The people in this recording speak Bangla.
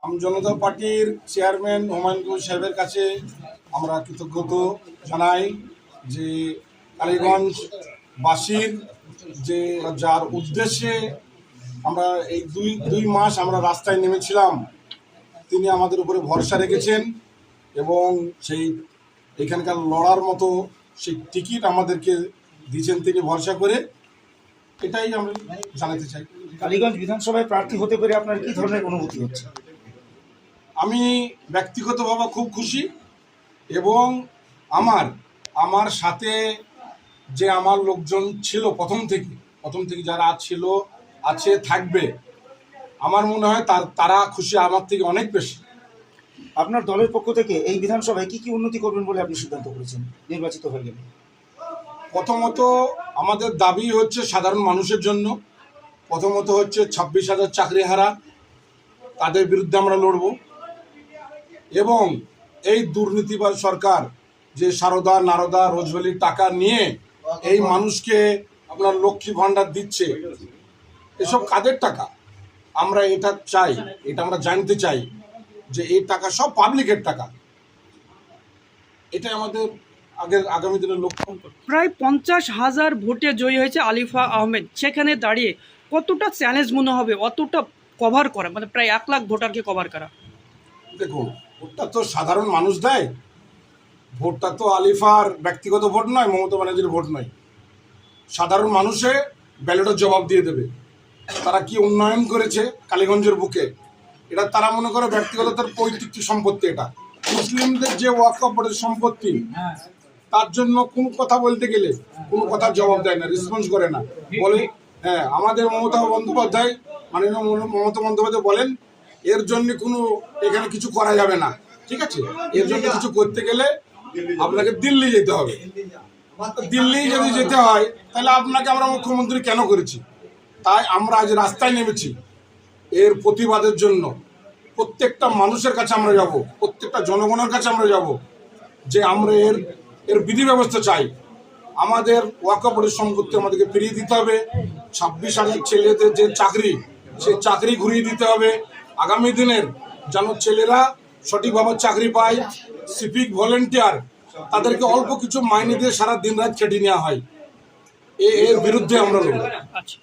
জনতা পার্টির চেয়ারম্যান হুমায়ুন কবির সাহেবের কাছে আমরা কৃতজ্ঞতা জানাই যে কালীগঞ্জবাসীর যে যার উদ্দেশ্যে আমরা এই দুই মাস আমরা রাস্তায় নেমেছিলাম, তিনি আমাদের উপরে ভরসা রেখেছেন এবং সেই এখানকার লড়ার মতো সেই টিকিট আমাদেরকে দিয়েছেন তিনি ভরসা করে। এটাই আমি জানাতে চাই। কালীগঞ্জ বিধানসভায় প্রার্থী হতে পেরে আপনার কি ধরনের অনুভূতি হচ্ছে? আমি ব্যক্তিগতভাবে খুব খুশি এবং আমার সাথে যে আমার লোকজন ছিল প্রথম থেকে যারা ছিল আছে থাকবে, আমার মনে হয় তারা খুশি আমার থেকে অনেক বেশি। আপনার দলের পক্ষ থেকে এই বিধানসভায় কি উন্নতি করবেন বলে আপনি সিদ্ধান্ত করেছেন নির্বাচিত হয়ে গেলে? প্রথমত আমাদের দাবি হচ্ছে সাধারণ মানুষের জন্য, প্রথমত হচ্ছে 26,000 চাকরিহারা, তাদের বিরুদ্ধে আমরা লড়ব এবং এই দুর্নীতিবাজ সরকার যে সারদা নারদা রোজভ্যালির টাকা নিয়ে এই মানুষকে আপনার লক্ষ্মী ভাণ্ডার দিচ্ছে, এসব কাদের টাকা? আমরা এটা চাই, এটা আমরা জানতে চাই যে এই টাকা সব পাবলিকের টাকা। এটাই আমাদের আগামী দিনের লক্ষ্য। প্রায় 50,000 ভোটে জয়ী হয়েছে আলিফা আহমেদ, সেখানে দাঁড়িয়ে কতটা চ্যালেঞ্জ মনে হবে অতটা কভার করা, মানে প্রায় 1 লাখ ভোটারকে কভার করা? দেখুন, ভোটটা তো সাধারণ মানুষ দেয়, ভোটটা তো আলিফার ব্যক্তিগত ভোট নয়, মমতা ব্যানার্জির ভোট নয়। সাধারণ মানুষে ব্যালটের জবাব দিয়ে দেবে তারা কি উন্নয়ন করেছে কালীগঞ্জের বুকে। এটা তারা মনে করে ব্যক্তিগত তার পৈতৃক সম্পত্তি। এটা মুসলিমদের যে ওয়াকফ বোর্ডের সম্পত্তি, তার জন্য কোনো কথা বলতে গেলে কোনো কথা জবাব দেয় না, রেসপন্স করে না, বলে হ্যাঁ আমাদের মাননীয় মমতা বন্দ্যোপাধ্যায় বলেন এর জন্য কোনো এখানে কিছু করা যাবে না। ঠিক আছে, এর জন্য কিছু করতে গেলে আপনাকে দিল্লি যেতে হবে। দিল্লি যদি যেতে হয় তাহলে আপনাকে আমরা মুখ্যমন্ত্রী কেন করেছি? তাই আমরা আজ রাস্তায় নেমেছি এর প্রতিবাদের জন্য। প্রত্যেকটা মানুষের কাছে আমরা যাব, প্রত্যেকটা জনগণের কাছে আমরা যাব যে আমরা এর বিধি ব্যবস্থা চাই। আমাদের ওয়াকফ বোর্ডের সম্পত্তি আমাদেরকে ফিরিয়ে দিতে হবে। 26,000 ছেলেদের যে চাকরি, সেই চাকরি ঘুরিয়ে দিতে হবে। আগামী দিনের যেন ছেলেরা সঠিকভাবে চাকরি পায়। সিভিক ভলেন্টিয়ার তাদেরকে অল্প কিছু মাইনে দিয়ে সারা দিন রাত খেটে নেওয়া হয়, এর বিরুদ্ধে আমরা লড়ব। আচ্ছা।